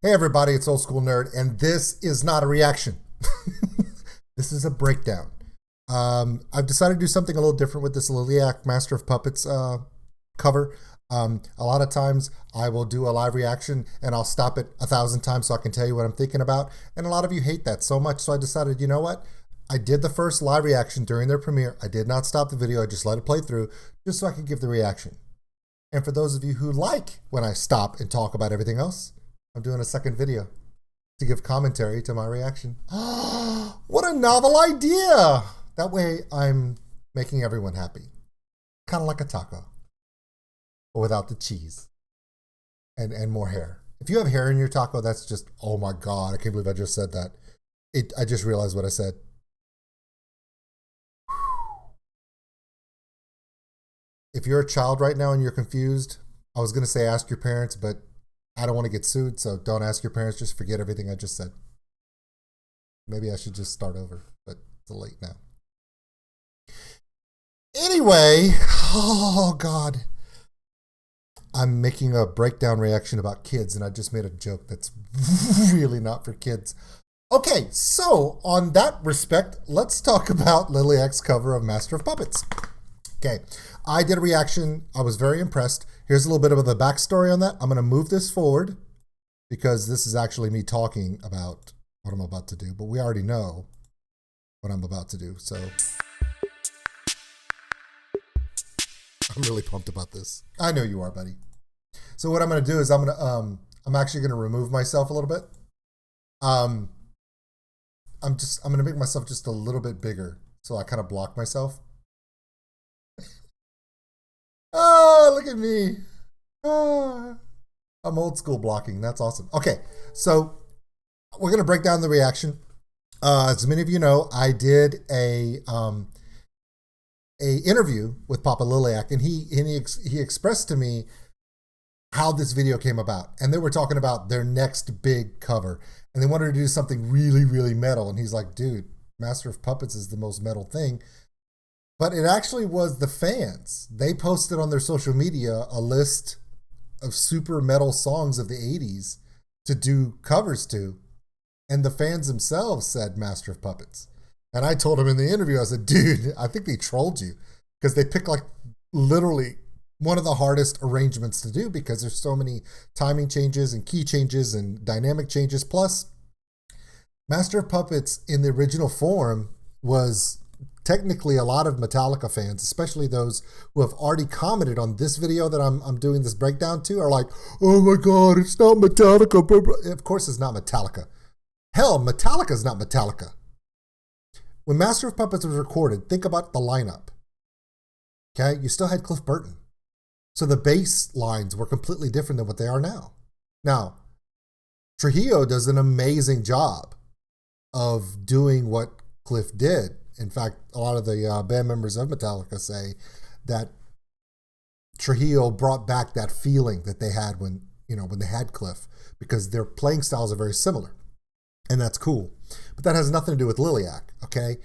Hey everybody, it's Old School Nerd, and this is not a reaction. This is a breakdown. I've decided to do something a little different with this Liliac Master of Puppets cover. A lot of times I will do a live reaction and I'll stop it 1,000 times so I can tell you what I'm thinking about. And a lot of you hate that so much, so I decided, you know what? I did the first live reaction during their premiere. I did not stop the video. I just let it play through just so I could give the reaction. And for those of you who like when I stop and talk about everything else, I'm doing a second video to give commentary to my reaction. What a novel idea! That way I'm making everyone happy. Kind of like a taco, but without the cheese and more hair. If you have hair in your taco, that's just, oh my God, I can't believe I just said that. I just realized what I said. If you're a child right now and you're confused, I was going to say ask your parents, but I don't want to get sued, so don't ask your parents. Just forget everything I just said. Maybe I should just start over, but it's late now. Anyway, oh God. I'm making a breakdown reaction about kids, and I just made a joke that's really not for kids. Okay, so on that respect, let's talk about Liliac's cover of Master of Puppets. Okay, I did a reaction. I was very impressed. Here's a little bit of the backstory on that. I'm going to move this forward because this is actually me talking about what I'm about to do, but we already know what I'm about to do. So I'm really pumped about this. I know you are, buddy. So what I'm going to do is I'm actually going to remove myself a little bit. I'm going to make myself just a little bit bigger so I kind of block myself. Oh, look at me. Oh, I'm old school blocking. That's awesome. Okay, so we're going to break down the reaction. As many of you know, I did a interview with Papa Liliac, and he expressed to me how this video came about. And they were talking about their next big cover, and they wanted to do something really, really metal. And he's like, dude, Master of Puppets is the most metal thing. But it actually was the fans. They posted on their social media a list of super metal songs of the 80s to do covers to. And the fans themselves said Master of Puppets. And I told him in the interview, I said, dude, I think they trolled you. Because they picked like literally one of the hardest arrangements to do because there's so many timing changes and key changes and dynamic changes. Plus, Master of Puppets in the original form was technically a lot of Metallica fans, especially those who have already commented on this video that I'm doing this breakdown to, are like, oh my God, it's not Metallica. Of course it's not Metallica. Hell, Metallica is not Metallica. When Master of Puppets was recorded, think about the lineup. Okay, you still had Cliff Burton. So the bass lines were completely different than what they are now. Now, Trujillo does an amazing job of doing what Cliff did. In fact, a lot of the band members of Metallica say that Trujillo brought back that feeling that they had when they had Cliff, because their playing styles are very similar, and that's cool. But that has nothing to do with Liliac, okay?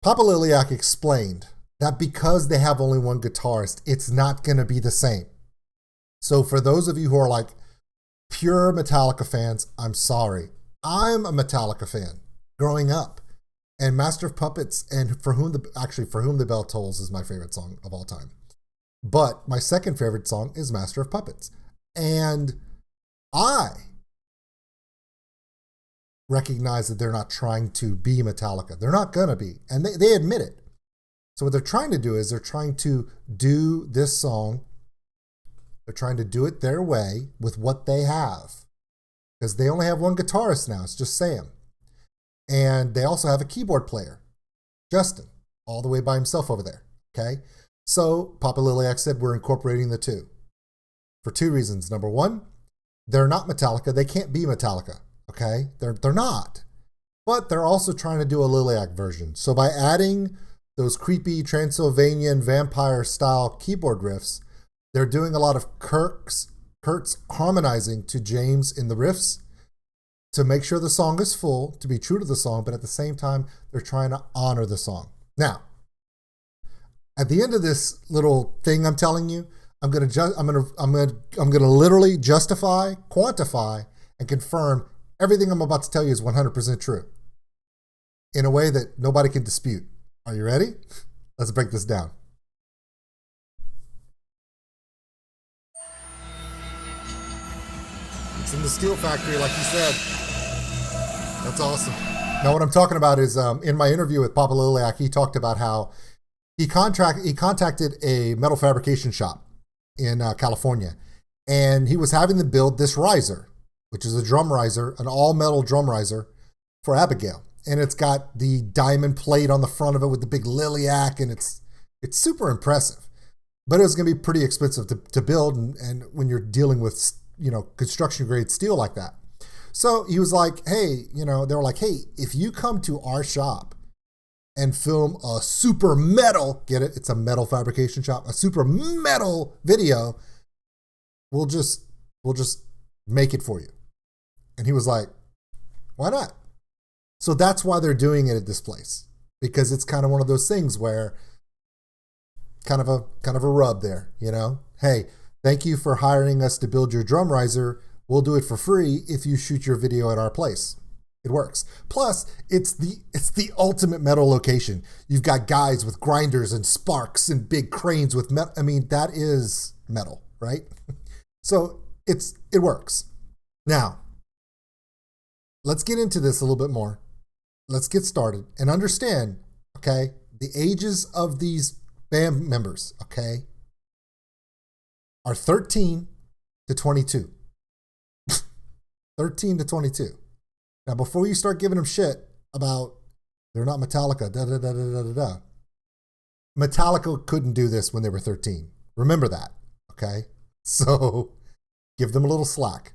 Papa Liliac explained that because they have only one guitarist, it's not going to be the same. So for those of you who are like pure Metallica fans, I'm sorry. I'm a Metallica fan growing up. And Master of Puppets, and For Whom the Bell Tolls is my favorite song of all time. But my second favorite song is Master of Puppets. And I recognize that they're not trying to be Metallica. They're not going to be. And they admit it. So what they're trying to do is they're trying to do this song. They're trying to do it their way with what they have. Because they only have one guitarist now. It's just Sam. And they also have a keyboard player, Justin, all the way by himself over there, okay? So Papa Liliac said we're incorporating the two for two reasons. Number one, they're not Metallica. They can't be Metallica, okay? They're not. But they're also trying to do a Liliac version. So by adding those creepy Transylvanian vampire-style keyboard riffs, they're doing a lot of Kurt's harmonizing to James in the riffs, to make sure the song is full, to be true to the song, but at the same time, they're trying to honor the song. Now, at the end of this little thing I'm telling you, I'm gonna literally justify, quantify, and confirm everything I'm about to tell you is 100% true in a way that nobody can dispute. Are you ready? Let's break this down. It's in the steel factory, like you said. That's awesome. Now, what I'm talking about is in my interview with Papa Liliac, he talked about how he contacted a metal fabrication shop in California, and he was having them build this riser, which is a drum riser, an all-metal drum riser for Abigail. And it's got the diamond plate on the front of it with the big Liliac, and it's super impressive. But it was going to be pretty expensive to build, and when you're dealing with, you know, construction grade steel like that. So he was like, hey, you know, they were like, hey, if you come to our shop and film a super metal, get it? It's a metal fabrication shop, a super metal video, we'll just make it for you. And he was like, why not? So that's why they're doing it at this place, because it's kind of one of those things where kind of a rub there, you know? Hey, thank you for hiring us to build your drum riser. We'll do it for free if you shoot your video at our place. It works. Plus, it's the ultimate metal location. You've got guys with grinders and sparks and big cranes with metal. I mean, that is metal, right? So it works. Now, let's get into this a little bit more. Let's get started and understand, okay, the ages of these band members, okay, are 13 to 22. 13 to 22. Now, before you start giving them shit about they're not Metallica, Metallica couldn't do this when they were 13. Remember that, okay? So give them a little slack.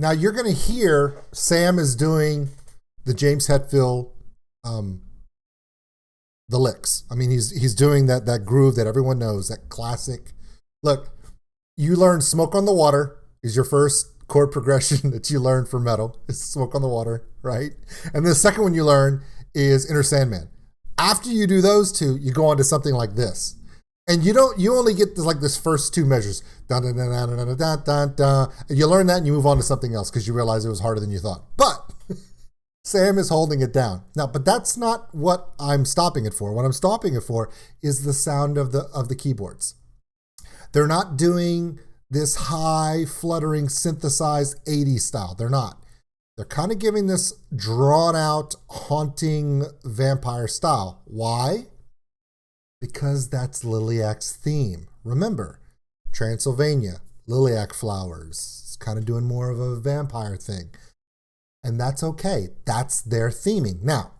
Now you're going to hear Sam is doing the James Hetfield, the licks. I mean, he's doing that groove that everyone knows, that classic. Look, you learn "Smoke on the Water" is your first chord progression that you learn for metal. It's "Smoke on the Water," right? And the second one you learn is "Inner Sandman." After you do those two, you go on to something like this. And you only get this first two measures. Dun, dun, dun, dun, dun, dun, dun, dun. And you learn that and you move on to something else because you realize it was harder than you thought. But Sam is holding it down. Now, but that's not what I'm stopping it for. What I'm stopping it for is the sound of the keyboards. They're not doing this high, fluttering, synthesized 80s style. They're not. They're kind of giving this drawn out, haunting vampire style. Why? Because that's Liliac's theme. Remember, Transylvania, Liliac flowers. It's kind of doing more of a vampire thing. And that's okay. That's their theming. Now,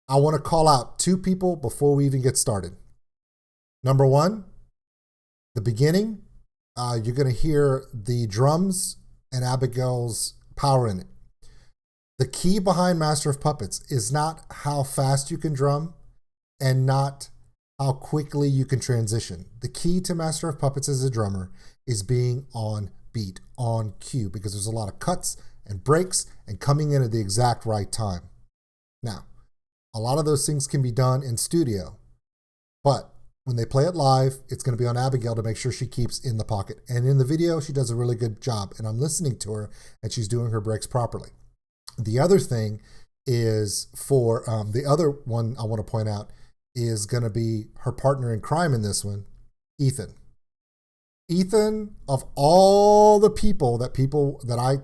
I want to call out two people before we even get started. Number one, the beginning, you're going to hear the drums and Abigail's power in it. The key behind Master of Puppets is not how fast you can drum, and not how quickly you can transition. The key to Master of Puppets as a drummer is being on beat, on cue, because there's a lot of cuts and breaks and coming in at the exact right time. Now, a lot of those things can be done in studio, but when they play it live, it's going to be on Abigail to make sure she keeps in the pocket. And in the video, she does a really good job, and I'm listening to her, and she's doing her breaks properly. The other thing is for the other one I want to point out is going to be her partner in crime in this one, Ethan. Ethan, of all the people that I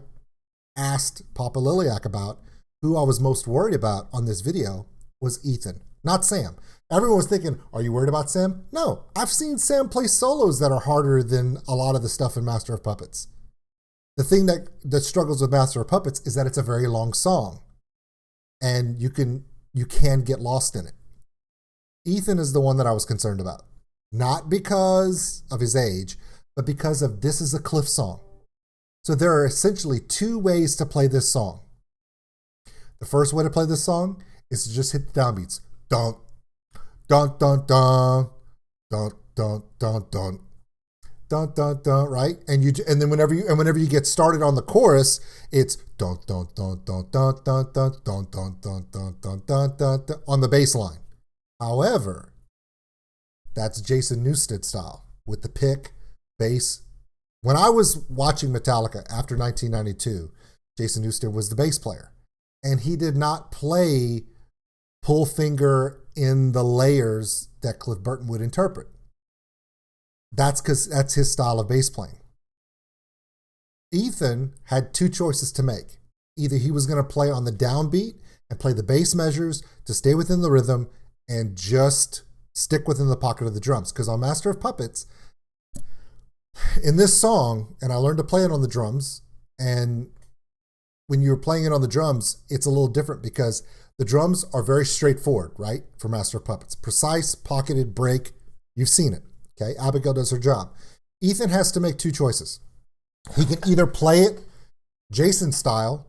asked Papa Liliac about, who I was most worried about on this video was Ethan, not Sam. Everyone was thinking, are you worried about Sam? No, I've seen Sam play solos that are harder than a lot of the stuff in Master of Puppets. The thing that struggles with Master of Puppets is that it's a very long song, and you can get lost in it. Ethan is the one that I was concerned about, not because of his age, but because of this is a Cliff song. So there are essentially two ways to play this song. The first way to play this song is to just hit the downbeats. Dun, dun, dun, dun, dun, dun, dun, dun, dun, dun, dun, right? And then whenever you get started on the chorus, it's dun, dun, dun, dun, dun, dun, dun, dun, dun, dun, dun, dun, dun, dun, dun, on the bass line. However, that's Jason Newsted style with the pick, bass. When I was watching Metallica after 1992, Jason Newsted was the bass player. And he did not play pull finger in the layers that Cliff Burton would interpret. That's because that's his style of bass playing. Ethan had two choices to make. Either he was going to play on the downbeat and play the bass measures to stay within the rhythm and just stick within the pocket of the drums. Because on Master of Puppets, in this song, and I learned to play it on the drums, and when you're playing it on the drums, it's a little different because the drums are very straightforward, right? For Master of Puppets. Precise, pocketed, break. You've seen it, okay? Abigail does her job. Ethan has to make two choices. He can either play it Jason style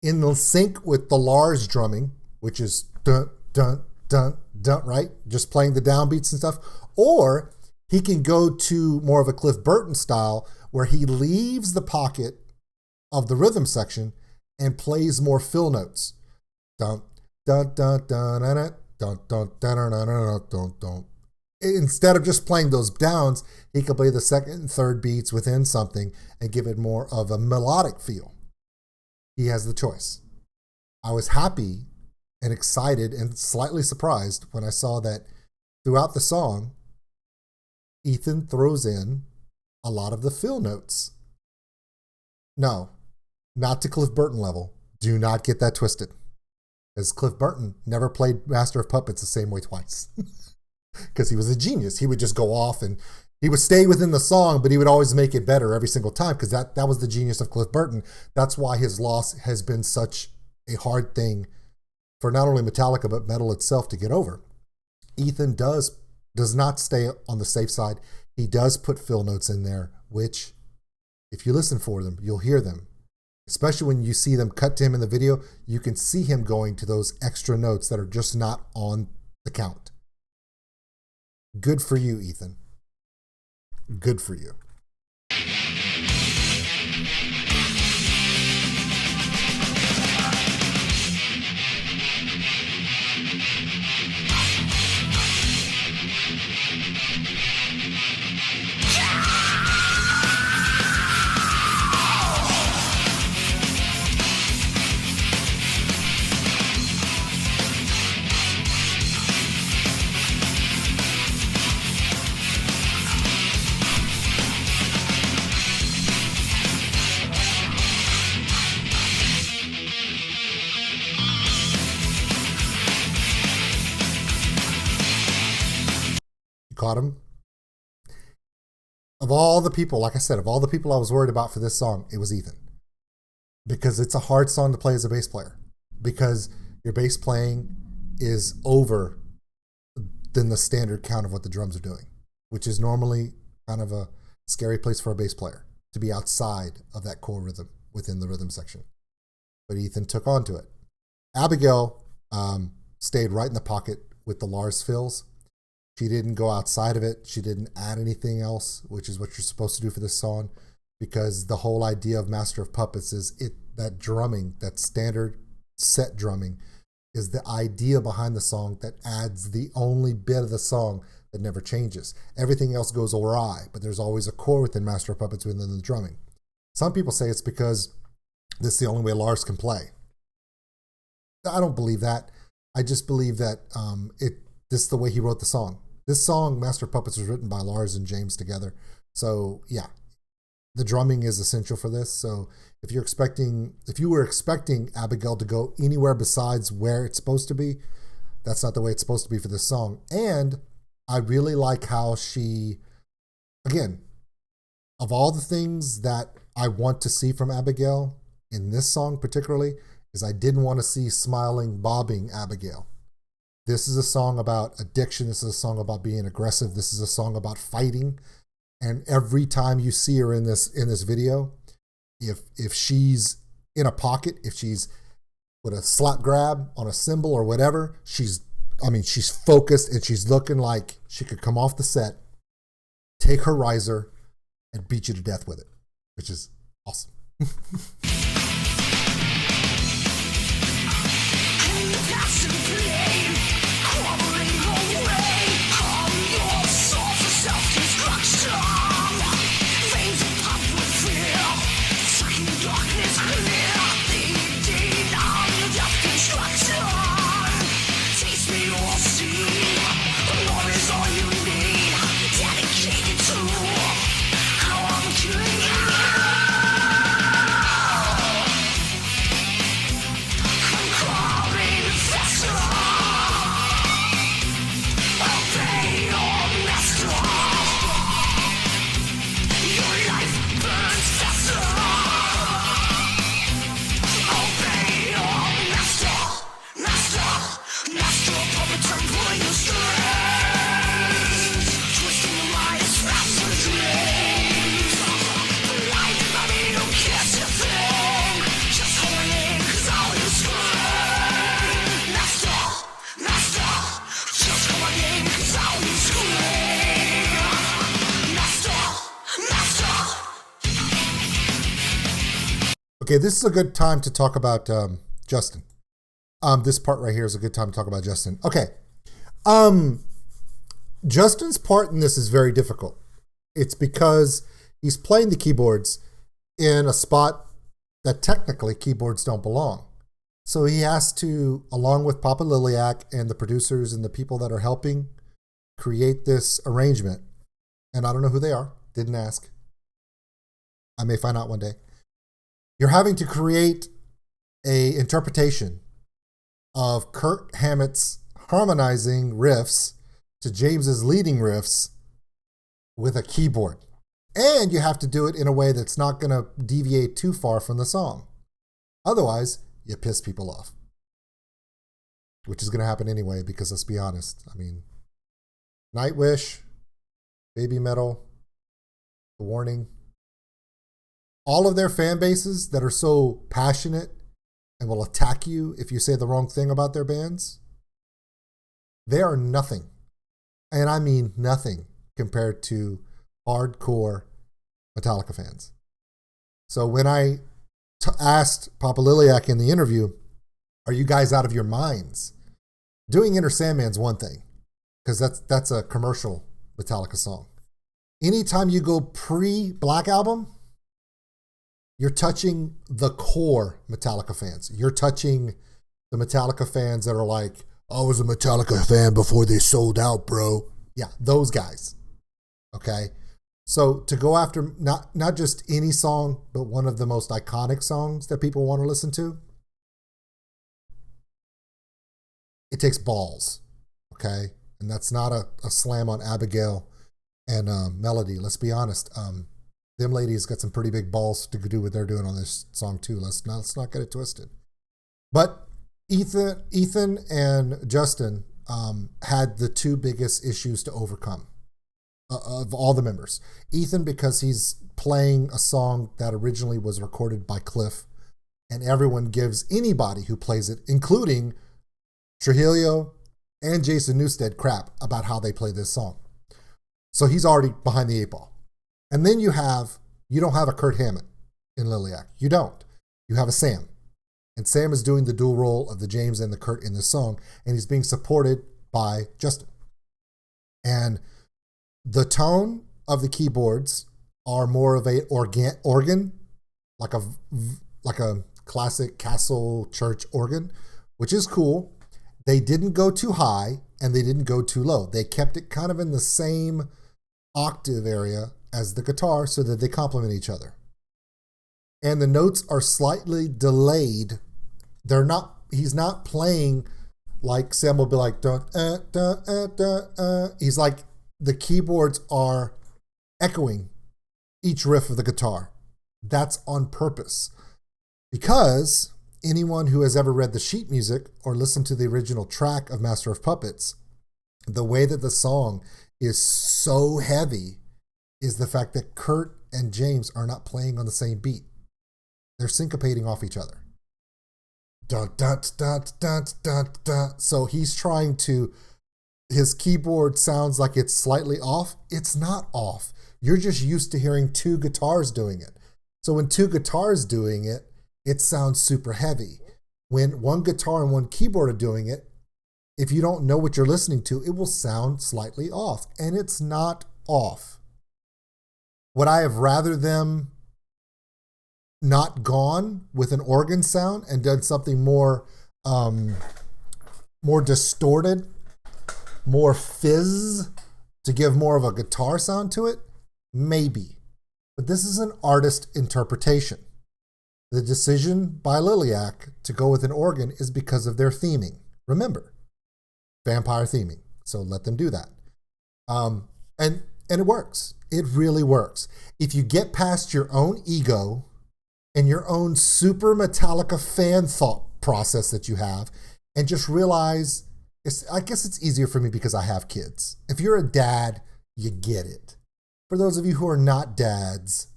in the sync with the Lars drumming, which is dun, dun, dun, dun, right? Just playing the downbeats and stuff. Or he can go to more of a Cliff Burton style where he leaves the pocket of the rhythm section and plays more fill notes. Dun, dun, dun, dun, dun, dun, dun, dun, dun, dun, dun, dun. Instead of just playing those downs, he could play the second and third beats within something and give it more of a melodic feel. He has the choice. I was happy and excited and slightly surprised when I saw that throughout the song, Ethan throws in a lot of the fill notes. No, not to Cliff Burton level. Do not get that twisted. As Cliff Burton never played Master of Puppets the same way twice. Because he was a genius. He would just go off and he would stay within the song, but he would always make it better every single time because that was the genius of Cliff Burton. That's why his loss has been such a hard thing for not only Metallica, but metal itself to get over. Ethan does not stay on the safe side. He does put fill notes in there, which if you listen for them, you'll hear them. Especially when you see them cut to him in the video, you can see him going to those extra notes that are just not on the count. Good for you, Ethan. Good for you. Caught him. Of all the people, like I said, of all the people I was worried about for this song, it was Ethan. Because it's a hard song to play as a bass player. Because your bass playing is over than the standard count of what the drums are doing. Which is normally kind of a scary place for a bass player. To be outside of that core rhythm within the rhythm section. But Ethan took on to it. Abigail stayed right in the pocket with the Lars fills. She didn't go outside of it. She didn't add anything else, which is what you're supposed to do for this song, because the whole idea of Master of Puppets is that drumming, that standard set drumming, is the idea behind the song that adds the only bit of the song that never changes. Everything else goes awry, but there's always a core within Master of Puppets within the drumming. Some people say it's because this is the only way Lars can play. I don't believe that. I just believe that this is the way he wrote the song. This song, Master of Puppets, was written by Lars and James together. So yeah, the drumming is essential for this. So if you were expecting Abigail to go anywhere besides where it's supposed to be, that's not the way it's supposed to be for this song. And I really like how she, again, of all the things that I want to see from Abigail in this song particularly, is I didn't want to see smiling, bobbing Abigail. This is a song about addiction. This is a song about being aggressive. This is a song about fighting. And every time you see her in this video, if she's in a pocket, if she's with a slap grab on a cymbal or whatever, she's I mean, she's focused and she's looking like she could come off the set, take her riser, and beat you to death with it, which is awesome. Okay, this is a good time to talk about Justin. This part right here is a good time to talk about Justin. Okay. Justin's part in this is very difficult. It's because he's playing the keyboards in a spot that technically keyboards don't belong. So he has to, along with Papa Liliac and the producers and the people that are helping create this arrangement, and I don't know who they are, didn't ask. I may find out one day. You're having to create a interpretation of Kirk Hammett's harmonizing riffs to James's leading riffs with a keyboard. And you have to do it in a way that's not going to deviate too far from the song. Otherwise, you piss people off. Which is going to happen anyway, because let's be honest. I mean, Nightwish, Baby Metal, The Warning, all of their fan bases that are so passionate and will attack you if you say the wrong thing about their bands, they are nothing. And I mean nothing compared to hardcore Metallica fans. So when I asked Papa Liliac in the interview, are you guys out of your minds? Doing Enter Sandman's one thing, because that's a commercial Metallica song. Anytime you go pre-Black Album, you're touching the core Metallica fans. You're touching the Metallica fans that are like, I was a Metallica fan before they sold out, bro. Yeah, those guys. Okay? So to go after not just any song, but one of the most iconic songs that people want to listen to, it takes balls. Okay? And that's not a slam on Abigail and Melody. Let's be honest. Them ladies got some pretty big balls to do what they're doing on this song too. Let's not get it twisted. But Ethan and Justin had the two biggest issues to overcome of all the members. Ethan, because he's playing a song that originally was recorded by Cliff, and everyone gives anybody who plays it, including Trujillo and Jason Newsted, crap about how they play this song. So he's already behind the eight ball. And then you don't have a Kurt Hammett in Liliac. You don't. You have a Sam. And Sam is doing the dual role of the James and the Kurt in this song, and he's being supported by Justin. And the tone of the keyboards are more of a organ, like a classic castle church organ, which is cool. They didn't go too high and they didn't go too low. They kept it kind of in the same octave area as the guitar so that they complement each other. And the notes are slightly delayed. He's not playing like Sam will be like, dun, dun, dun. He's like, the keyboards are echoing each riff of the guitar. That's on purpose. Because anyone who has ever read the sheet music or listened to the original track of Master of Puppets, the way that the song is so heavy is the fact that Kurt and James are not playing on the same beat. They're syncopating off each other. dun, dun, dun, dun, dun, dun. So he's trying to, his keyboard sounds like it's slightly off. It's not off. You're just used to hearing two guitars doing it. So when two guitars doing it, it sounds super heavy. When one guitar and one keyboard are doing it, if you don't know what you're listening to, it will sound slightly off, and it's not off. Would I have rather them not gone with an organ sound and done something more, more distorted, more fizz to give more of a guitar sound to it? Maybe. But this is an artist interpretation. The decision by Liliac to go with an organ is because of their theming. Remember, vampire theming. So let them do that. And it works. It really works. If you get past your own ego and your own super Metallica fan thought process that you have, and just realize, I guess it's easier for me because I have kids. If you're a dad, you get it. For those of you who are not dads,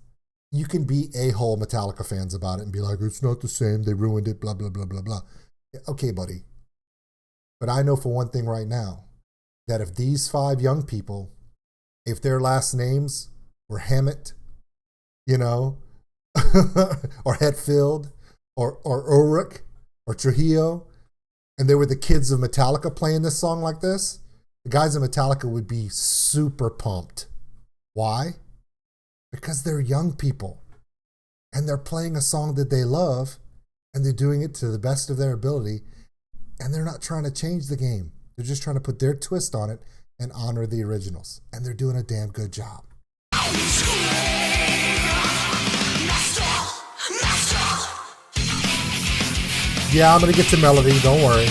you can be a-hole Metallica fans about it and be like, it's not the same, they ruined it, blah, blah, blah, blah, blah. Okay, buddy. But I know for one thing right now, that if these 5 young people, if their last names were Hammett, you know, or Hetfield, or Ulrich, or Trujillo, and they were the kids of Metallica playing this song like this, the guys in Metallica would be super pumped. Why? Because they're young people and they're playing a song that they love and they're doing it to the best of their ability, and they're not trying to change the game. They're just trying to put their twist on it and honor the originals, and they're doing a damn good job. Yeah, I'm going to get to melody, don't worry.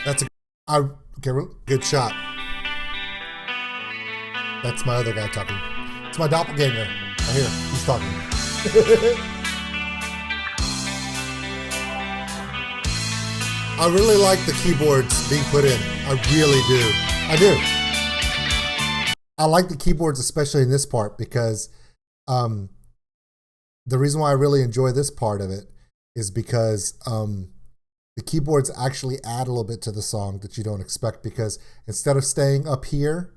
That's good shot. That's my other guy talking. It's my doppelganger. I hear him. He's talking. I really like the keyboards being put in. I really do. I do. I like the keyboards, especially in this part, because the reason why I really enjoy this part of it is because the keyboards actually add a little bit to the song that you don't expect, because instead of staying up here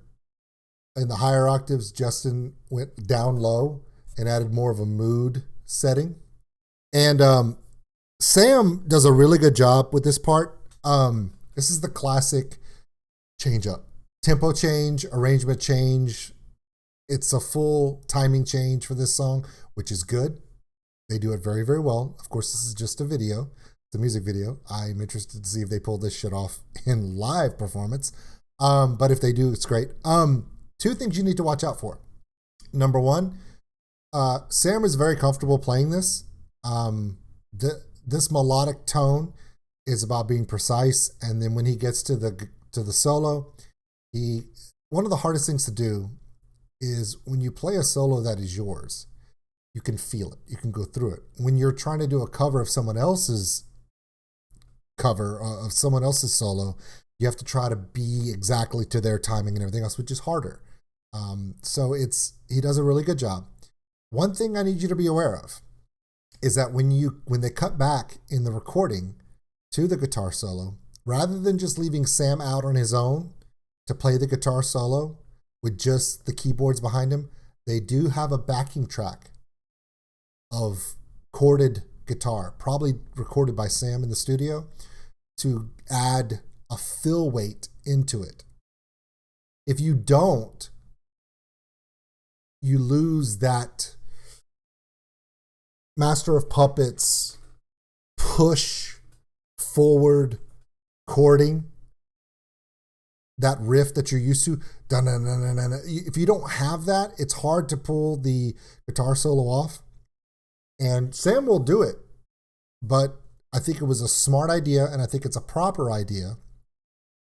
in the higher octaves, Justin went down low and added more of a mood setting. And Sam does a really good job with this part. This is the classic change up. Tempo change, arrangement change. It's a full timing change for this song, which is good. They do it very, very well. Of course, this is just a video. It's a music video. I'm interested to see if they pull this shit off in live performance. But if they do, it's great. 2 things you need to watch out for. Number 1, Sam is very comfortable playing this. This melodic tone is about being precise, and then when he gets to the solo, one of the hardest things to do is when you play a solo that is yours, you can feel it. You can go through it. When you're trying to do a cover of someone else's solo, you have to try to be exactly to their timing and everything else, which is harder. So he does a really good job. One thing I need you to be aware of is that when they cut back in the recording to the guitar solo, rather than just leaving Sam out on his own to play the guitar solo with just the keyboards behind him, they do have a backing track of chorded guitar, probably recorded by Sam in the studio, to add a fill weight into it. If you don't, you lose that Master of Puppets push forward chording, that riff that you're used to. If you don't have that, it's hard to pull the guitar solo off. And Sam will do it, but I think it was a smart idea, and I think it's a proper idea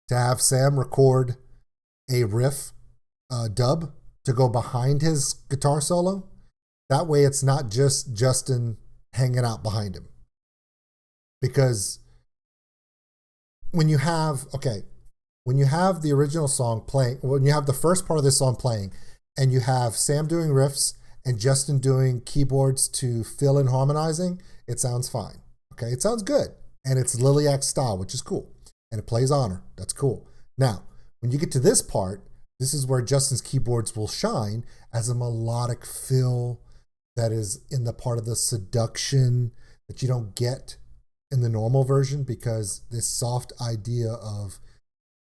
to have Sam record a riff dub to go behind his guitar solo. That way it's not just Justin hanging out behind him. Because when you have the original song playing, when you have the first part of this song playing, and you have Sam doing riffs and Justin doing keyboards to fill in harmonizing, it sounds fine. Okay, it sounds good. And it's Liliac style, which is cool. And it plays honor. That's cool. Now, when you get to this part, this is where Justin's keyboards will shine as a melodic fill that is in the part of the seduction that you don't get in the normal version, because this soft idea of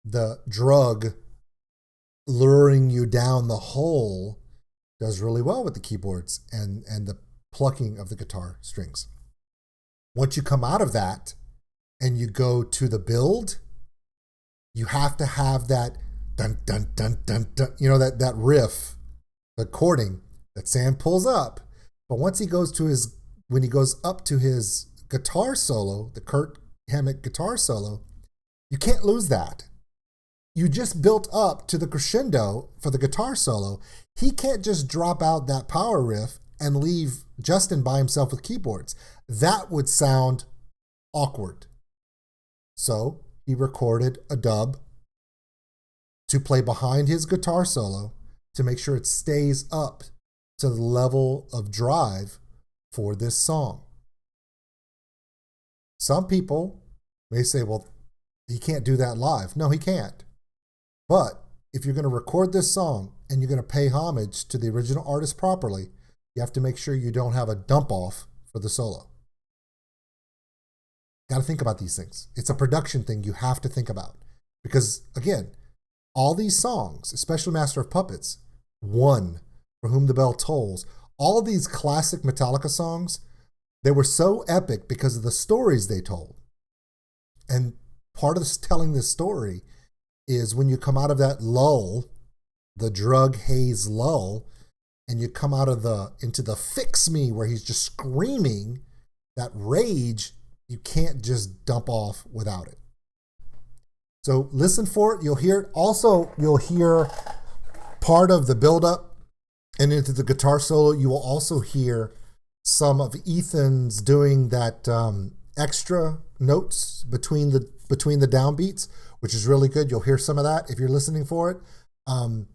the drug luring you down the hole does really well with the keyboards and the plucking of the guitar strings. Once you come out of that and you go to the build, you have to have that dun dun dun dun dun, that riff, the chording that Sam pulls up. But once when he goes up to his guitar solo, the Kirk Hammett guitar solo, you can't lose that. You just built up to the crescendo for the guitar solo. He can't just drop out that power riff and leave Justin by himself with keyboards. That would sound awkward. So he recorded a dub to play behind his guitar solo to make sure it stays up to the level of drive for this song. Some people may say, well, he can't do that live. No, he can't. But if you're going to record this song and you're going to pay homage to the original artist properly, you have to make sure you don't have a dump off for the solo. Got to think about these things. It's a production thing you have to think about. Because, again, all these songs, especially Master of Puppets, One, For Whom the Bell Tolls, all of these classic Metallica songs, they were so epic because of the stories they told. And part of telling this story is when you come out of that lull, the drug haze lull, and you come out of into the fix me where he's just screaming, that rage, you can't just dump off without it. So listen for it. You'll hear it. Also, you'll hear part of the buildup and into the guitar solo. You will also hear some of Ethan's doing that extra notes between the downbeats, which is really good. You'll hear some of that if you're listening for it. And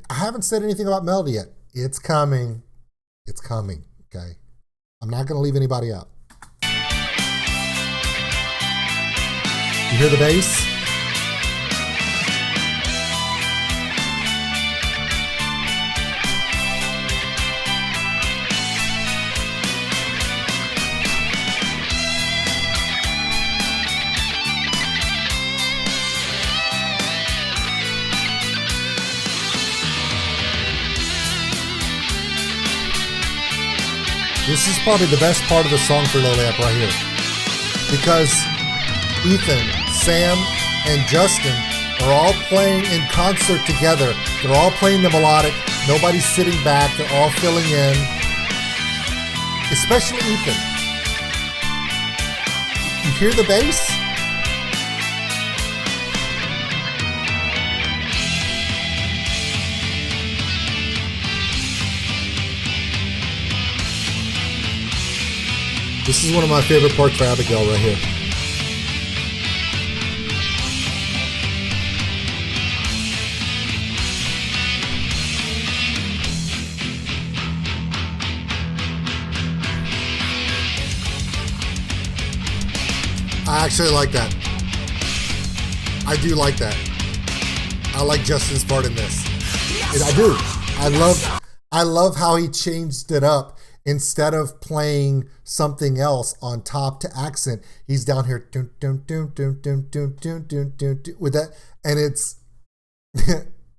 I haven't said anything about melody yet. It's coming. It's coming. Okay. I'm not going to leave anybody out. You hear the bass? This is probably the best part of the song for Liliac right here. Because Ethan, Sam, and Justin are all playing in concert together. They're all playing the melodic. Nobody's sitting back. They're all filling in. Especially Ethan. You hear the bass? This is one of my favorite parts for Abigail right here. I actually like that. I do like that. I like Justin's part in this. I do. I love how he changed it up. Instead of playing something else on top to accent, he's down here dun, dun, dun, dun, dun, dun, dun, dun, dun, dun, with that, and it's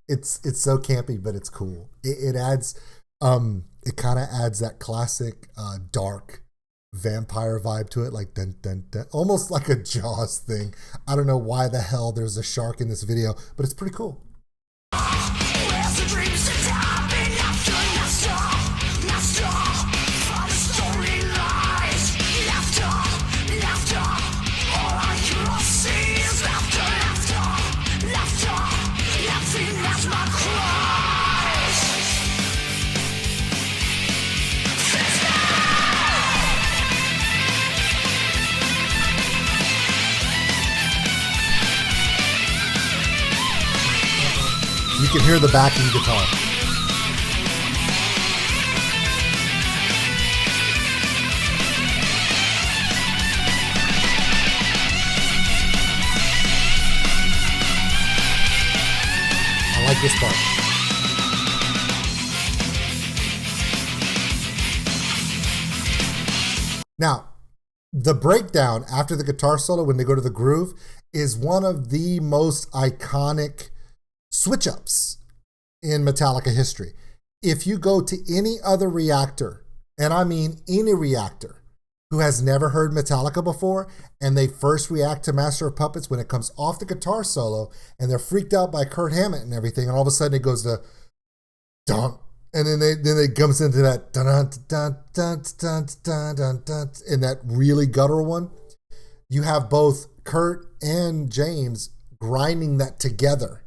it's so campy, but it's cool. It adds it kind of adds that classic dark vampire vibe to it, like dun, dun, dun, almost like a Jaws thing. I don't know why the hell there's a shark in this video, but it's pretty cool. You can hear the backing guitar. I like this part. Now, the breakdown after the guitar solo when they go to the groove is one of the most iconic switch ups in Metallica history. If you go to any other reactor, and I mean any reactor, who has never heard Metallica before, and they first react to Master of Puppets when it comes off the guitar solo, and they're freaked out by Kurt Hammett and everything, and all of a sudden it goes to dun, and then it comes into that dun dun dun dun dun dun dun dun, in that really guttural one. You have both Kurt and James grinding that together.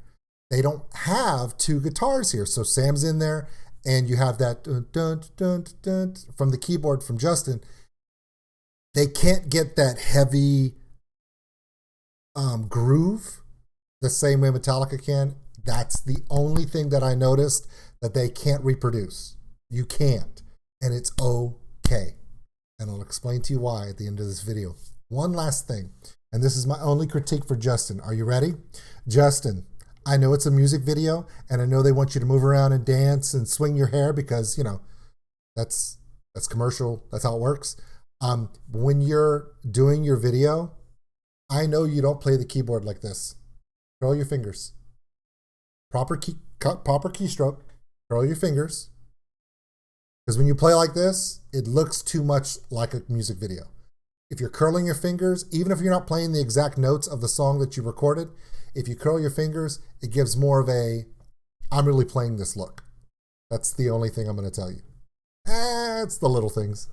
They don't have two guitars here. So Sam's in there, and you have that dun, dun, dun, dun, from the keyboard from Justin. They can't get that heavy groove the same way Metallica can. That's the only thing that I noticed that they can't reproduce. You can't. And it's okay. And I'll explain to you why at the end of this video. One last thing, and this is my only critique for Justin. Are you ready? Justin, I know it's a music video, and I know they want you to move around and dance and swing your hair because, you know, that's commercial. That's how it works. When you're doing your video, I know you don't play the keyboard like this. Curl your fingers. Proper keystroke. Curl your fingers. Because when you play like this, it looks too much like a music video. If you're curling your fingers, even if you're not playing the exact notes of the song that you recorded, if you curl your fingers, it gives more of a, I'm really playing this look. That's the only thing I'm going to tell you. It's the little things.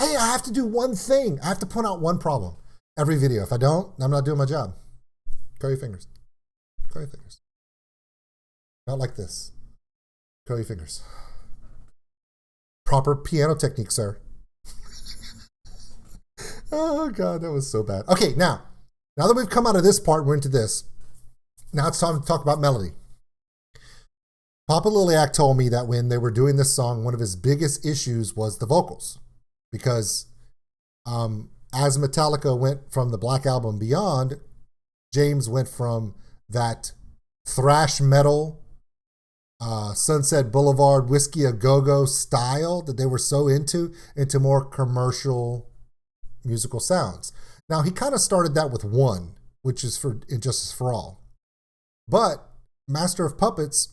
Hey, I have to do one thing. I have to point out one problem every video. If I don't, I'm not doing my job. Curl your fingers. Curl your fingers. Not like this. Curl your fingers. Proper piano technique, sir. Oh, God, that was so bad. Okay, now that we've come out of this part, we're into this. Now it's time to talk about melody. Papa Liliac told me that when they were doing this song, one of his biggest issues was the vocals. Because as Metallica went from the Black Album beyond, James went from that thrash metal, Sunset Boulevard, Whiskey A Go-Go style that they were so into more commercial musical sounds. Now, he kind of started that with one, which is for Injustice for All. But Master of Puppets,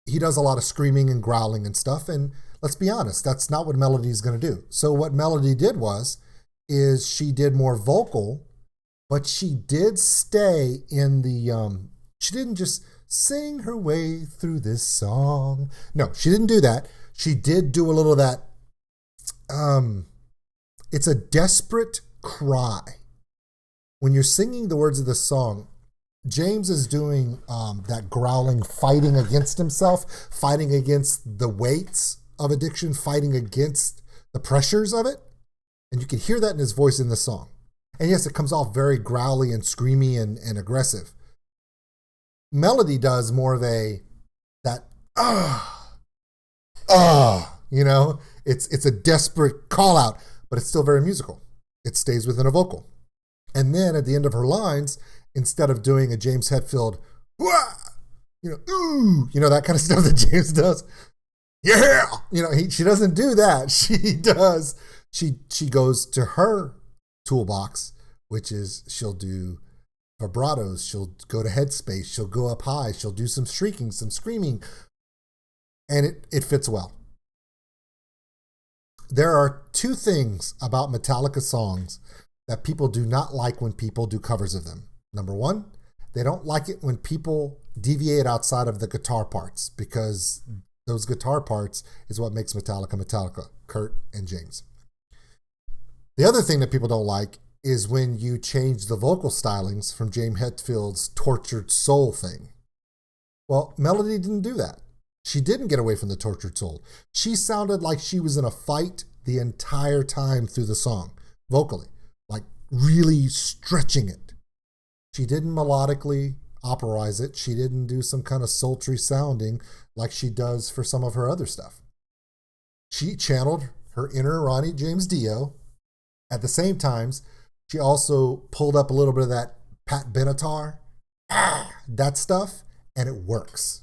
he does a lot of screaming and growling and stuff, and let's be honest, that's not what Melody is going to do. So what Melody did is she did more vocal, but she did stay in the, she didn't just sing her way through this song. No, she didn't do that. She did do a little of that, it's a desperate cry. When you're singing the words of the song, James is doing that growling, fighting against himself, fighting against the weights of addiction, fighting against the pressures of it. And you can hear that in his voice in the song. And yes, it comes off very growly and screamy and aggressive. Melody does more of you know, it's a desperate call out, but it's still very musical. It stays within a vocal. And then at the end of her lines, instead of doing a James Hetfield, wah, ooh, that kind of stuff that James does. Yeah, she doesn't do that. She goes to her toolbox, which is she'll do vibratos, she'll go to headspace, she'll go up high, she'll do some shrieking, some screaming, and it fits well. There are two things about Metallica songs that people do not like when people do covers of them. Number one, they don't like it when people deviate outside of the guitar parts, because those guitar parts is what makes Metallica, Kurt and James. The other thing that people don't like is when you change the vocal stylings from James Hetfield's tortured soul thing. Well, Melody didn't do that. She didn't get away from the tortured soul. She sounded like she was in a fight the entire time through the song, vocally, like really stretching it. She didn't melodically operize it. She didn't do some kind of sultry sounding like she does for some of her other stuff. She channeled her inner Ronnie James Dio. At the same times, she also pulled up a little bit of that Pat Benatar, that stuff, and it works.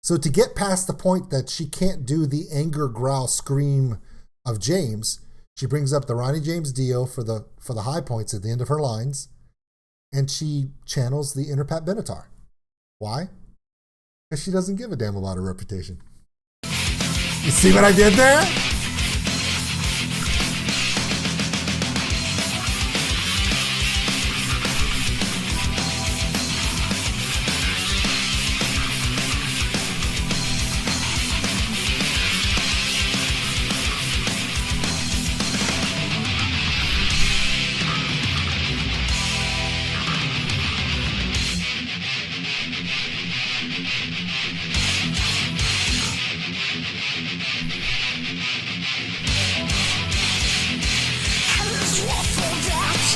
So to get past the point that she can't do the anger growl scream of James, she brings up the Ronnie James Dio for the high points at the end of her lines, and she channels the inner Pat Benatar. Why? Because she doesn't give a damn about her reputation. You see what I did there?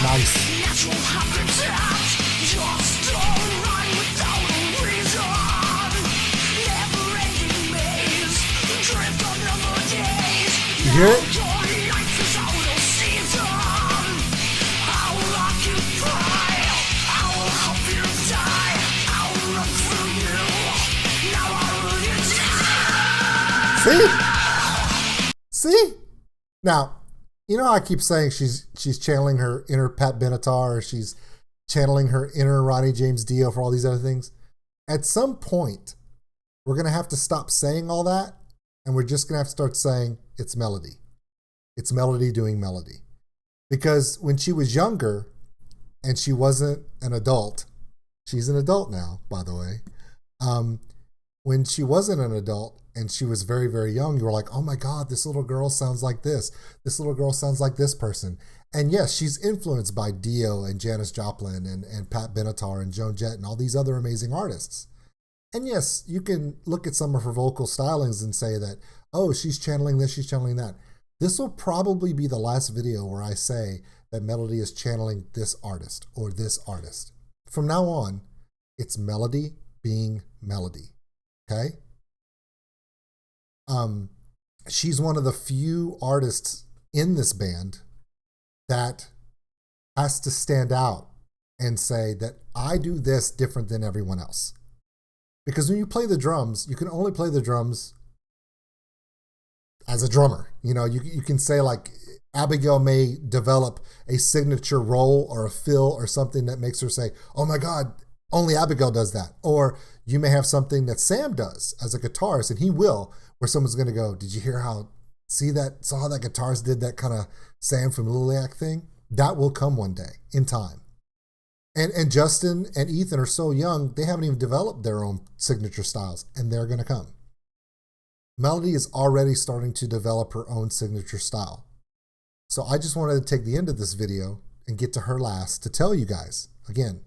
Nice. You hear it? See? Now, I keep saying she's channeling her inner Pat Benatar, or she's channeling her inner Ronnie James Dio for all these other things. At some point, we're going to have to stop saying all that, and we're just going to have to start saying it's Melody. It's Melody doing Melody. Because when she was younger and she wasn't an adult, she's an adult now, by the way. When she wasn't an adult and she was very, very young, you were like, oh my God, this little girl sounds like this. This little girl sounds like this person. And yes, she's influenced by Dio and Janis Joplin and Pat Benatar and Joan Jett and all these other amazing artists. And yes, you can look at some of her vocal stylings and say that, oh, she's channeling this, she's channeling that. This will probably be the last video where I say that Melody is channeling this artist or this artist. From now on, it's Melody being Melody. Okay? She's one of the few artists in this band that has to stand out and say that I do this different than everyone else. Because when you play the drums, you can only play the drums as a drummer. You can say like Abigail may develop a signature roll or a fill or something that makes her say, oh my God, only Abigail does that. Or you may have something that Sam does as a guitarist, and he will, where someone's going to go, did you hear how that guitarist did that kind of Sam from Liliac thing? That will come one day in time. And Justin and Ethan are so young, they haven't even developed their own signature styles, and they're going to come. Melody is already starting to develop her own signature style. So I just wanted to take the end of this video and get to her last to tell you guys, again,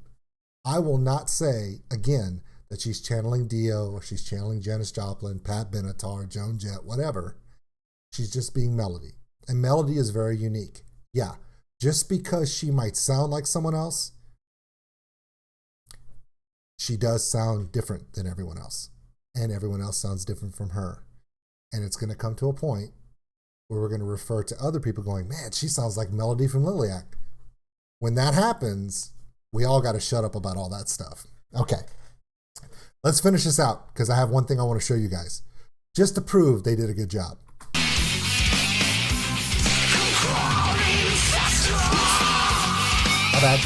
I will not say again that she's channeling Dio or she's channeling Janis Joplin, Pat Benatar, Joan Jett, whatever. She's just being Melody. And Melody is very unique. Yeah, just because she might sound like someone else, she does sound different than everyone else. And everyone else sounds different from her. And it's going to come to a point where we're going to refer to other people going, man, she sounds like Melody from Liliac. When that happens, we all got to shut up about all that stuff. Okay. Let's finish this out because I have one thing I want to show you guys. Just to prove they did a good job. My bad.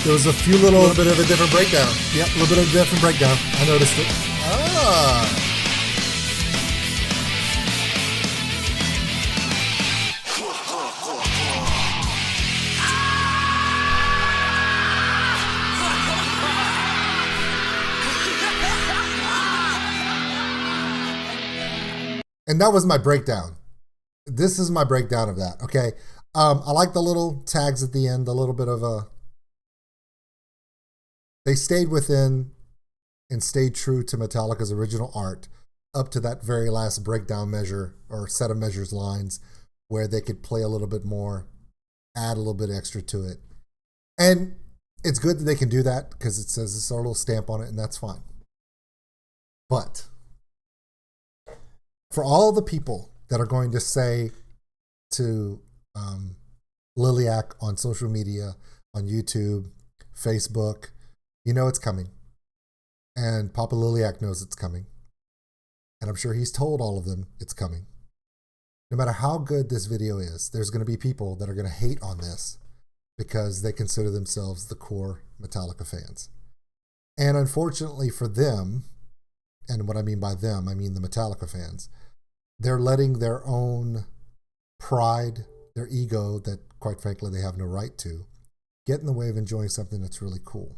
There was a little bit of a different breakdown. Yep, a little bit of a different breakdown. I noticed it. Ah. And that was my breakdown. This is my breakdown of that, okay? I like the little tags at the end, a little bit of a... They stayed within and stayed true to Metallica's original art up to that very last breakdown measure or set of measures lines where they could play a little bit more, add a little bit extra to it. And it's good that they can do that because it says this little stamp on it, and that's fine. But for all the people that are going to say to Liliac on social media, on YouTube, Facebook, you know it's coming. And Papa Liliac knows it's coming. And I'm sure he's told all of them it's coming. No matter how good this video is, there's going to be people that are going to hate on this because they consider themselves the core Metallica fans. And unfortunately for them, and what I mean by them, I mean the Metallica fans, they're letting their own pride, their ego that quite frankly they have no right to, get in the way of enjoying something that's really cool.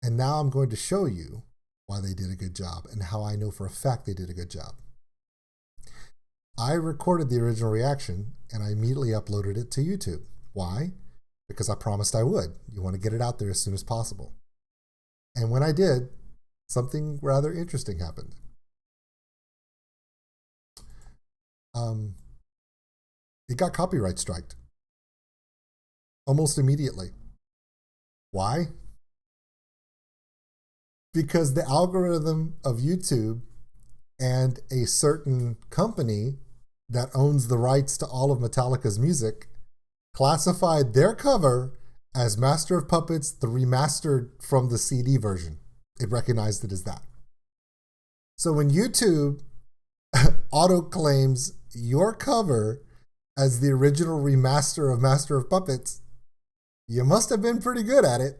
And now I'm going to show you why they did a good job and how I know for a fact they did a good job. I recorded the original reaction and I immediately uploaded it to YouTube. Why? Because I promised I would. You want to get it out there as soon as possible. And when I did, something rather interesting happened. It got copyright striked almost immediately. Why? Because the algorithm of YouTube and a certain company that owns the rights to all of Metallica's music classified their cover as Master of Puppets, the remastered from the CD version. It recognized it as that. So when YouTube auto claims your cover as the original remaster of Master of Puppets, you must have been pretty good at it.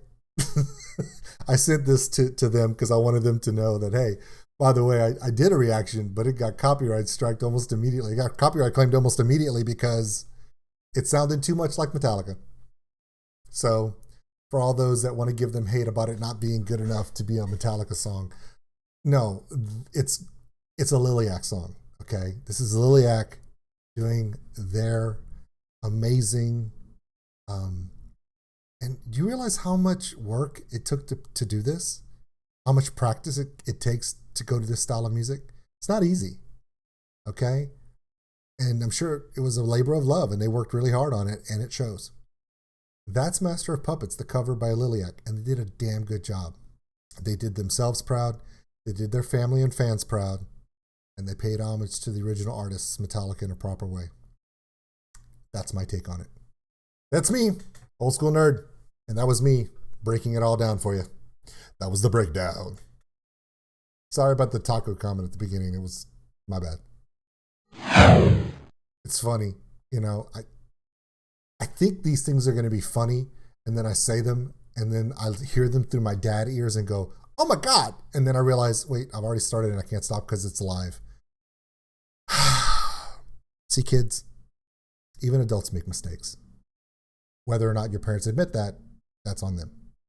I sent this to them because I wanted them to know that, hey, by the way, I did a reaction, but it got copyright striked almost immediately. It got copyright claimed almost immediately because it sounded too much like Metallica. So for all those that want to give them hate about it not being good enough to be a Metallica song, no, it's a Liliac song, okay? This is Liliac doing their amazing... And do you realize how much work it took to do this? How much practice it takes to go to this style of music? It's not easy, okay? And I'm sure it was a labor of love, and they worked really hard on it, and it shows. That's Master of Puppets, the cover by Liliac, and they did a damn good job. They did themselves proud, they did their family and fans proud, and they paid homage to the original artists, Metallica, in a proper way. That's my take on it. That's me, old school nerd. And that was me breaking it all down for you. That was the breakdown. Sorry about the taco comment at the beginning. It was my bad. It's funny. You know, I think these things are going to be funny. And then I say them. And then I hear them through my dad ears and go, oh my God. And then I realize, wait, I've already started and I can't stop because it's live. See, kids, even adults make mistakes. Whether or not your parents admit that, that's on them.